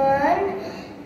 1।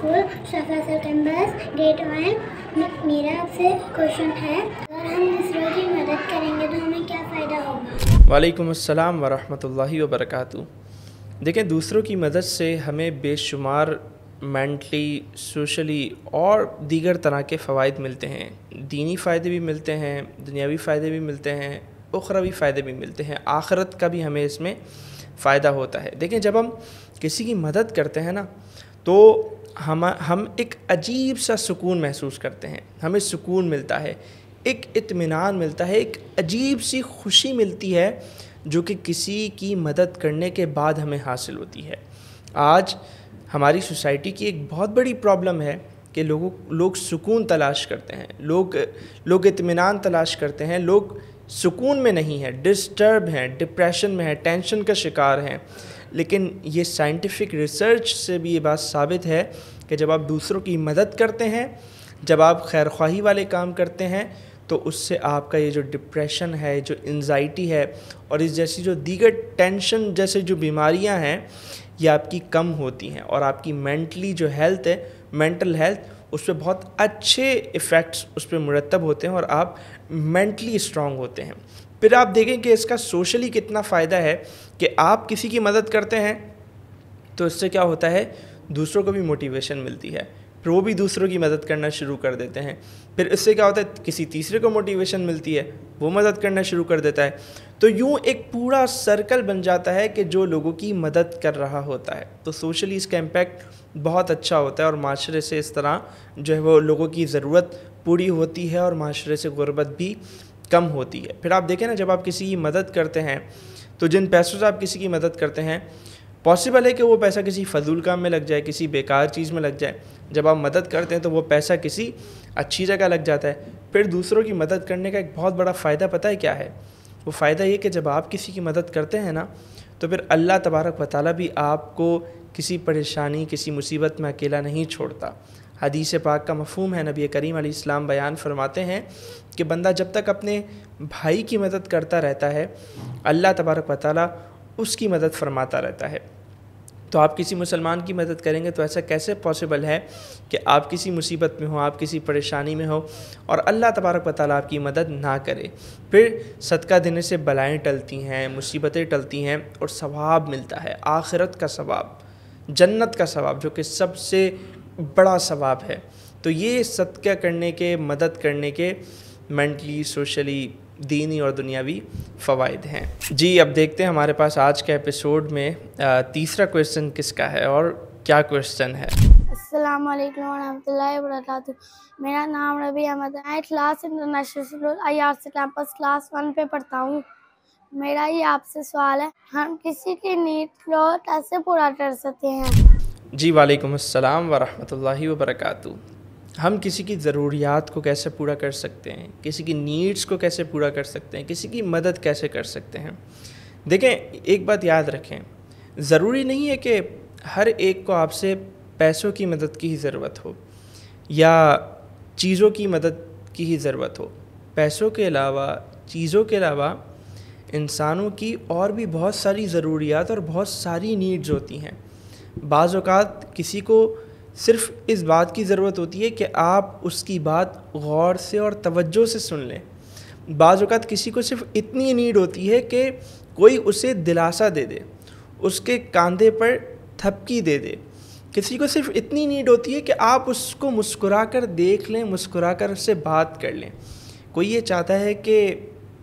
School شفا campus get 1. میرا آپ سے کوشچن ہے، اگر ہم دوسروں کی مدد کریں گے تو ہمیں کیا فائدہ ہوگا؟ وعلیکم السلام ورحمۃ اللہ وبرکاتہ. دیکھیں، دوسروں کی مدد سے ہمیں بے شمار مینٹلی، سوشلی اور دیگر طرح کے فوائد ملتے ہیں. دینی فائدے بھی ملتے ہیں، دنیاوی فائدے بھی ملتے ہیں، اخروی فائدے بھی ملتے ہیں، آخرت کا بھی ہمیں اس میں فائدہ ہوتا ہے. دیکھیں، جب ہم کسی کی مدد کرتے ہیں نا تو ہم ایک عجیب سا سکون محسوس کرتے ہیں، ہمیں سکون ملتا ہے، ایک اطمینان ملتا ہے، ایک عجیب سی خوشی ملتی ہے جو کہ کسی کی مدد کرنے کے بعد ہمیں حاصل ہوتی ہے. آج ہماری سوسائٹی کی ایک بہت بڑی پرابلم ہے کہ لوگ سکون تلاش کرتے ہیں، لوگ اطمینان تلاش کرتے ہیں، لوگ سکون میں نہیں ہیں، ڈسٹرب ہیں، ڈپریشن میں ہیں، ٹینشن کا شکار ہیں. لیکن یہ سائنٹیفک ریسرچ سے بھی یہ بات ثابت ہے کہ جب آپ دوسروں کی مدد کرتے ہیں، جب آپ خیر خواہی والے کام کرتے ہیں تو اس سے آپ کا یہ جو ڈپریشن ہے، جو انزائٹی ہے اور اس جیسی جو دیگر ٹینشن جیسے جو بیماریاں ہیں یہ آپ کی کم ہوتی ہیں، اور آپ کی مینٹلی جو ہیلتھ ہے، مینٹل ہیلتھ، اس پہ بہت اچھے ایفیکٹس اس پہ مرتب ہوتے ہیں اور آپ مینٹلی اسٹرانگ ہوتے ہیں. پھر آپ دیکھیں کہ اس کا سوشلی کتنا فائدہ ہے کہ آپ کسی کی مدد کرتے ہیں تو اس سے کیا ہوتا ہے، دوسروں کو بھی موٹیویشن ملتی ہے، پھر وہ بھی دوسروں کی مدد کرنا شروع کر دیتے ہیں. پھر اس سے کیا ہوتا ہے، کسی تیسرے کو موٹیویشن ملتی ہے، وہ مدد کرنا شروع کر دیتا ہے. تو یوں ایک پورا سرکل بن جاتا ہے کہ جو لوگوں کی مدد کر رہا ہوتا ہے. تو سوشلی اس کا امپیکٹ بہت اچھا ہوتا ہے اور معاشرے سے اس طرح جو ہے وہ لوگوں کی ضرورت پوری ہوتی ہے اور معاشرے سے غربت بھی کم ہوتی ہے. پھر آپ دیکھیں نا، جب آپ کسی کی مدد کرتے ہیں تو جن پیسوں سے آپ کسی کی مدد کرتے ہیں، پاسبل ہے کہ وہ پیسہ کسی فضول کام میں لگ جائے، کسی بیکار چیز میں لگ جائے. جب آپ مدد کرتے ہیں تو وہ پیسہ کسی اچھی جگہ لگ جاتا ہے. پھر دوسروں کی مدد کرنے کا ایک بہت بڑا فائدہ پتہ ہے کیا ہے؟ وہ فائدہ یہ کہ جب آپ کسی کی مدد کرتے ہیں نا تو پھر اللہ تبارک و تعالیٰ بھی آپ کو کسی پریشانی، کسی مصیبت میں اکیلا نہیں چھوڑتا. حدیث پاک کا مفہوم ہے، نبی کریم علیہ السلام بیان فرماتے ہیں کہ بندہ جب تک اپنے بھائی کی مدد کرتا رہتا ہے، اللہ تبارک و تعالیٰ اس کی مدد فرماتا رہتا ہے. تو آپ کسی مسلمان کی مدد کریں گے تو ایسا کیسے پاسبل ہے کہ آپ کسی مصیبت میں ہو، آپ کسی پریشانی میں ہو اور اللہ تبارک و تعالیٰ آپ کی مدد نہ کرے؟ پھر صدقہ دینے سے بلائیں ٹلتی ہیں، مصیبتیں ٹلتی ہیں اور ثواب ملتا ہے، آخرت کا ثواب، جنت کا ثواب، جو کہ سب سے بڑا ثواب ہے. تو یہ صدقہ کرنے کے، مدد کرنے کے مینٹلی، سوشلی، دینی اور دنیاوی فوائد ہیں. جی اب دیکھتے ہیں ہمارے پاس آج کے ایپیسوڈ میں تیسرا کویسچن کس کا ہے اور کیا کویسچن ہے. السلام علیکم ورحمۃ اللہ وبرکاتہ. میرا نام ربیع احمد ہے، میں class international school IRC campus class 1 پہ پڑھتا ہوں. میرا یہ آپ سے سوال ہے، ہم کسی کی نیڈ کو کیسے پورا کر سکتے ہیں؟ جی وعلیکم السلام ورحمۃ اللہ وبرکاتہ. ہم کسی کی ضروریات کو کیسے پورا کر سکتے ہیں، کسی کی نیڈز کو کیسے پورا کر سکتے ہیں، کسی کی مدد کیسے کر سکتے ہیں؟ دیکھیں، ایک بات یاد رکھیں، ضروری نہیں ہے کہ ہر ایک کو آپ سے پیسوں کی مدد کی ہی ضرورت ہو یا چیزوں کی مدد کی ہی ضرورت ہو. پیسوں کے علاوہ، چیزوں کے علاوہ انسانوں کی اور بھی بہت ساری ضروریات اور بہت ساری نیڈز ہوتی ہیں. بعض اوقات کسی کو صرف اس بات کی ضرورت ہوتی ہے کہ آپ اس کی بات غور سے اور توجہ سے سن لیں. بعض اوقات کسی کو صرف اتنی نیڈ ہوتی ہے کہ کوئی اسے دلاسا دے دے، اس کے کاندھے پر تھپکی دے دے. کسی کو صرف اتنی نیڈ ہوتی ہے کہ آپ اس کو مسکرا کر دیکھ لیں، مسکرا کر اس سے بات کر لیں. کوئی یہ چاہتا ہے کہ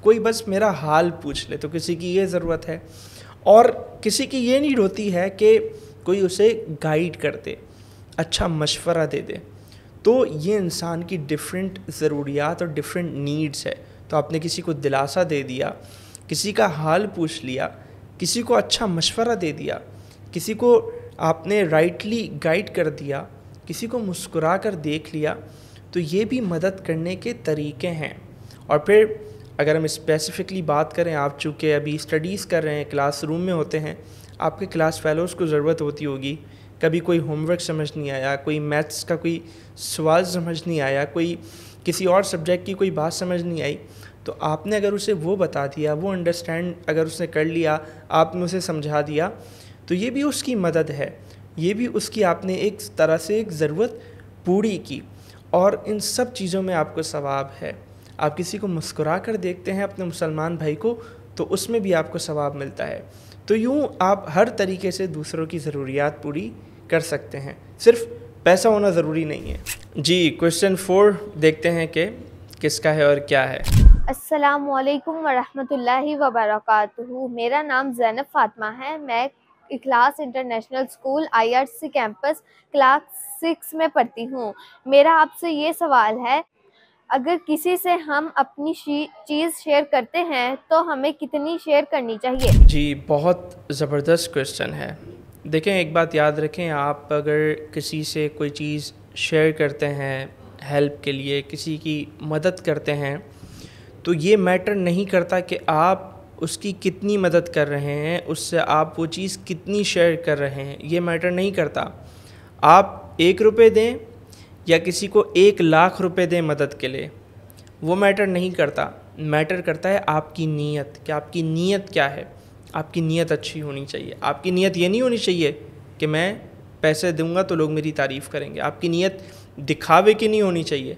کوئی بس میرا حال پوچھ لے، تو کسی کی یہ ضرورت ہے. اور کسی کی یہ نیڈ ہوتی ہے کہ کوئی اسے گائیڈ کر دے، اچھا مشورہ دے دے. تو یہ انسان کی ڈیفرنٹ ضروریات اور ڈیفرنٹ نیڈز ہے. تو آپ نے کسی کو دلاسا دے دیا، کسی کا حال پوچھ لیا، کسی کو اچھا مشورہ دے دیا، کسی کو آپ نے رائٹلی گائیڈ کر دیا، کسی کو مسکرا کر دیکھ لیا، تو یہ بھی مدد کرنے کے طریقے ہیں. اور پھر اگر ہم اسپیسیفکلی بات کریں، آپ چونکہ ابھی اسٹڈیز کر رہے ہیں، کلاس روم میں ہوتے ہیں، آپ کے کلاس فیلوز کو ضرورت ہوتی ہوگی. کبھی کوئی ہوم ورک سمجھ نہیں آیا، کوئی میتھس کا کوئی سوال سمجھ نہیں آیا، کوئی کسی اور سبجیکٹ کی کوئی بات سمجھ نہیں آئی، تو آپ نے اگر اسے وہ بتا دیا، وہ انڈرسٹینڈ اگر اس نے کر لیا، آپ نے اسے سمجھا دیا، تو یہ بھی اس کی مدد ہے. یہ بھی اس کی آپ نے ایک طرح سے ایک ضرورت پوری کی، اور ان سب چیزوں میں آپ کو ثواب ہے۔ آپ کسی کو مسکرا کر دیکھتے ہیں اپنے مسلمان بھائی کو تو اس میں بھی آپ کو ثواب ملتا ہے۔ تو یوں آپ ہر طریقے سے دوسروں کی ضروریات پوری کر سکتے ہیں، صرف پیسہ ہونا ضروری نہیں ہے۔ جی کویسچن 4 دیکھتے ہیں کہ کس کا ہے اور کیا ہے۔ السلام علیکم ورحمۃ اللہ وبرکاتہ۔ میرا نام زینب فاطمہ ہے۔ میں Ikhlas international school IRC campus class 6 میں پڑھتی ہوں۔ میرا آپ سے یہ سوال ہے، اگر کسی سے ہم اپنی چیز شیئر کرتے ہیں تو ہمیں کتنی شیئر کرنی چاہیے؟ جی بہت زبردست کویسچن ہے۔ دیکھیں ایک بات یاد رکھیں، آپ اگر کسی سے کوئی چیز شیئر کرتے ہیں ہیلپ کے لیے، کسی کی مدد کرتے ہیں، تو یہ میٹر نہیں کرتا کہ آپ اس کی کتنی مدد کر رہے ہیں، اس سے آپ وہ چیز کتنی شیئر کر رہے ہیں، یہ میٹر نہیں کرتا۔ آپ 1 روپے دیں یا کسی کو 1 لاکھ روپے دیں مدد کے لیے، وہ میٹر نہیں کرتا۔ میٹر کرتا ہے آپ کی نیت، کہ آپ کی نیت کیا ہے۔ آپ کی نیت اچھی ہونی چاہیے۔ آپ کی نیت یہ نہیں ہونی چاہیے کہ میں پیسے دوں گا تو لوگ میری تعریف کریں گے۔ آپ کی نیت دکھاوے کی نہیں ہونی چاہیے۔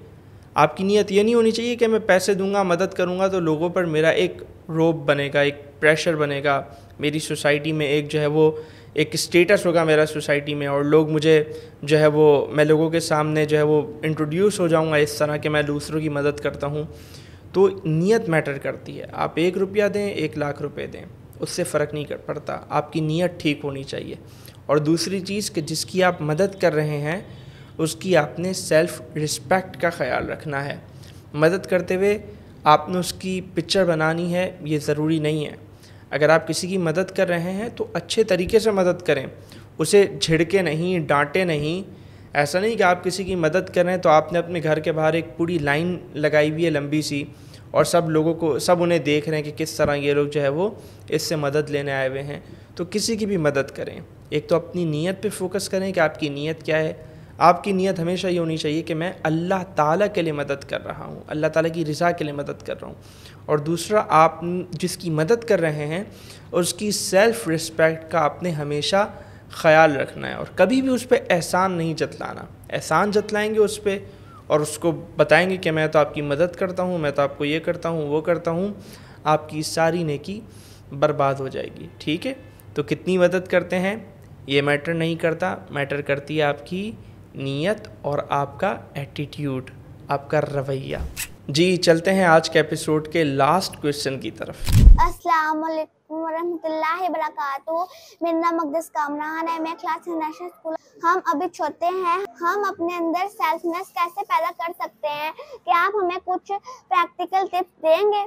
آپ کی نیت یہ نہیں ہونی چاہیے کہ میں پیسے دوں گا، مدد کروں گا تو لوگوں پر میرا ایک روب بنے گا، ایک پریشر بنے گا، میری سوسائٹی میں ایک جو ہے وہ ایک اسٹیٹس ہوگا میرا سوسائٹی میں، اور لوگ مجھے جو ہے وہ میں لوگوں کے سامنے جو ہے وہ انٹروڈیوس ہو جاؤں گا اس طرح کہ میں دوسروں کی مدد کرتا ہوں۔ تو نیت میٹر کرتی ہے۔ آپ 1 روپیہ دیں، 1 لاکھ روپے دیں، اس سے فرق نہیں پڑتا۔ آپ کی نیت ٹھیک ہونی چاہیے۔ اور دوسری چیز کہ جس کی آپ مدد کر رہے ہیں اس کی آپ نے سیلف رسپیکٹ کا خیال رکھنا ہے۔ مدد کرتے ہوئے آپ نے اس کی پکچر بنانی ہے، یہ ضروری نہیں ہے۔ اگر آپ کسی کی مدد کر رہے ہیں تو اچھے طریقے سے مدد کریں، اسے جھڑکے نہیں، ڈانٹے نہیں۔ ایسا نہیں کہ آپ کسی کی مدد کر رہے ہیں تو آپ نے اپنے گھر کے باہر ایک پوری لائن لگائی ہوئی ہے لمبی سی، اور سب انہیں دیکھ رہے ہیں کہ کس طرح یہ لوگ جو ہے وہ اس سے مدد لینے آئے ہوئے ہیں۔ تو کسی کی بھی مدد کریں، ایک تو اپنی نیت پہ فوکس کریں کہ آپ کی نیت کیا ہے۔ آپ کی نیت ہمیشہ یہ ہونی چاہیے کہ میں اللہ تعالیٰ کے لیے مدد کر رہا ہوں، اللہ تعالیٰ کی رضا کے لیے مدد کر رہا ہوں۔ اور دوسرا، آپ جس کی مدد کر رہے ہیں اس کی سیلف رسپیکٹ کا آپ نے ہمیشہ خیال رکھنا ہے، اور کبھی بھی اس پہ احسان نہیں جتلانا۔ احسان جتلائیں گے اس پہ اور اس کو بتائیں گے کہ میں تو آپ کی مدد کرتا ہوں، میں تو آپ کو یہ کرتا ہوں وہ کرتا ہوں، آپ کی ساری نیکی برباد ہو جائے گی۔ ٹھیک ہے؟ تو کتنی مدد کرتے ہیں یہ میٹر نہیں کرتا، میٹر کرتی ہے آپ کی نیت اور آپ کا ایٹیٹیوڈ، آپ کا رویہ۔ جی چلتے ہیں آج کے ایپیسوڈ کے لاسٹ کویسچن کی طرف۔ السلام علیکم ورحمۃ اللہ وبرکاتہ۔ میرا نام مقدس کامران ہے، میں کلاس انٹرنیشنل اسکول۔ ہم ابھی چھوٹے ہیں، ہم اپنے اندر سیلفنس کیسے پیدا کر سکتے ہیں؟ کیا آپ ہمیں کچھ پریکٹیکل ٹپس دیں گے؟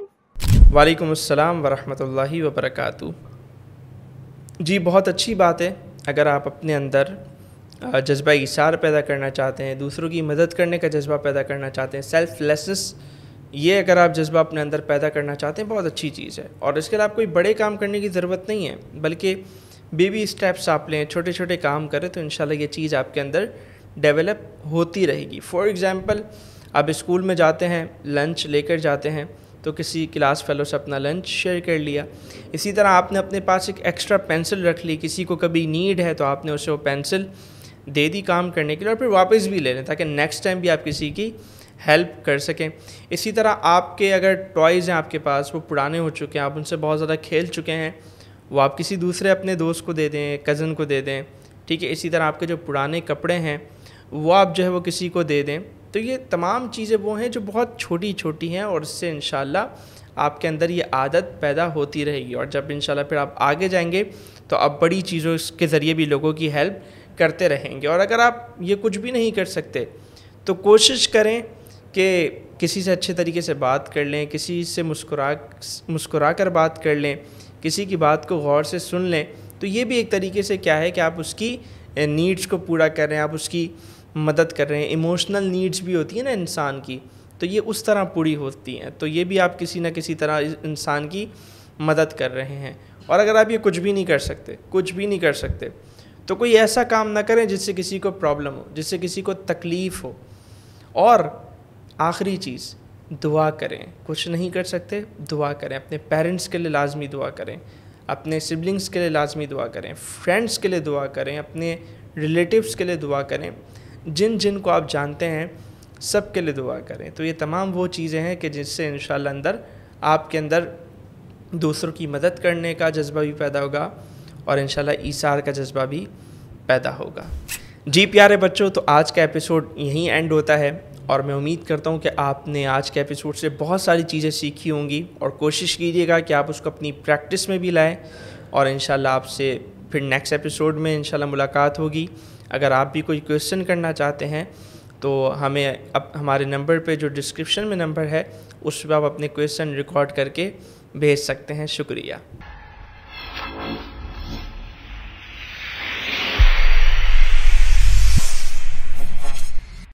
وعلیکم السلام ورحمۃ اللہ وبرکاتہ۔ جی بہت اچھی بات ہے۔ اگر آپ اپنے اندر جذبہ ایثار پیدا کرنا چاہتے ہیں، دوسروں کی مدد کرنے کا جذبہ پیدا کرنا چاہتے ہیں، سیلف لیسنس، یہ اگر آپ جذبہ اپنے اندر پیدا کرنا چاہتے ہیں، بہت اچھی چیز ہے۔ اور اس کے لیے آپ کوئی بڑے کام کرنے کی ضرورت نہیں ہے، بلکہ بیبی اسٹیپس آپ لیں، چھوٹے چھوٹے کام کریں تو انشاءاللہ یہ چیز آپ کے اندر ڈیولپ ہوتی رہے گی۔ فار ایگزامپل، آپ اسکول میں جاتے ہیں، لنچ لے کر جاتے ہیں تو کسی کلاس فیلو سے اپنا لنچ شیئر کر لیا۔ اسی طرح آپ نے اپنے پاس ایک ایکسٹرا پینسل رکھ لی، کسی کو کبھی نیڈ ہے تو آپ نے اسے وہ پینسل دے دی کام کرنے کے لیے، اور پھر واپس بھی لے لیں تاکہ نیکسٹ ٹائم بھی آپ کسی کی ہیلپ کر سکیں۔ اسی طرح آپ کے اگر ٹوائز ہیں آپ کے پاس، وہ پرانے ہو چکے ہیں، آپ ان سے بہت زیادہ کھیل چکے ہیں، وہ آپ کسی دوسرے اپنے دوست کو دے دیں، کزن کو دے دیں، ٹھیک ہے۔ اسی طرح آپ کے جو پرانے کپڑے ہیں وہ آپ جو ہے وہ کسی کو دے دیں۔ تو یہ تمام چیزیں وہ ہیں جو بہت چھوٹی چھوٹی ہیں، اور اس سے انشاءاللہ آپ کے اندر یہ عادت پیدا ہوتی رہے گی، اور جب انشاءاللہ پھر آپ آگے جائیں گے تو آپ بڑی چیزوں کے ذریعے بھی لوگوں کی ہیلپ کرتے رہیں گے۔ اور اگر آپ یہ کچھ بھی نہیں کر سکتے تو کوشش کریں کہ کسی سے اچھے طریقے سے بات کر لیں، کسی سے مسکرا کر بات کر لیں، کسی کی بات کو غور سے سن لیں۔ تو یہ بھی ایک طریقے سے کیا ہے کہ آپ اس کی نیڈز کو پورا کر رہے ہیں، آپ اس کی مدد کر رہے ہیں۔ ایموشنل نیڈز بھی ہوتی ہیں نا انسان کی، تو یہ اس طرح پوری ہوتی ہیں، تو یہ بھی آپ کسی نہ کسی طرح انسان کی مدد کر رہے ہیں۔ اور اگر آپ یہ کچھ بھی نہیں کر سکتے تو کوئی ایسا کام نہ کریں جس سے کسی کو پرابلم ہو، جس سے کسی کو تکلیف ہو۔ اور آخری چیز، دعا کریں۔ کچھ نہیں کر سکتے، دعا کریں۔ اپنے پیرنٹس کے لیے لازمی دعا کریں، اپنے سبلنگس کے لیے لازمی دعا کریں، فرینڈس کے لیے دعا کریں، اپنے ریلیٹیوز کے لیے دعا کریں, جن جن کو آپ جانتے ہیں سب کے لیے دعا کریں. تو یہ تمام وہ چیزیں ہیں کہ جس سے انشاءاللہ آپ کے اندر دوسروں کی مدد کرنے کا جذبہ بھی پیدا ہوگا اور انشاءاللہ ایثار کا جذبہ بھی پیدا ہوگا. جی پیارے بچوں, تو آج کا ایپیسوڈ یہیں اینڈ ہوتا ہے اور میں امید کرتا ہوں کہ آپ نے آج کے ایپیسوڈ سے بہت ساری چیزیں سیکھی ہوں گی, اور کوشش کیجیے گا کہ آپ اس کو اپنی پریکٹس میں بھی لائیں, اور انشاءاللہ آپ سے پھر نیکسٹ ایپیسوڈ میں انشاءاللہ ملاقات ہوگی. اگر آپ بھی کوئی کویسچن کرنا چاہتے ہیں تو ہمیں اب ہمارے نمبر پہ جو ڈسکرپشن میں نمبر ہے اس پہ آپ اپنے کویسچن ریکارڈ کر کے بھیج سکتے ہیں. شکریہ.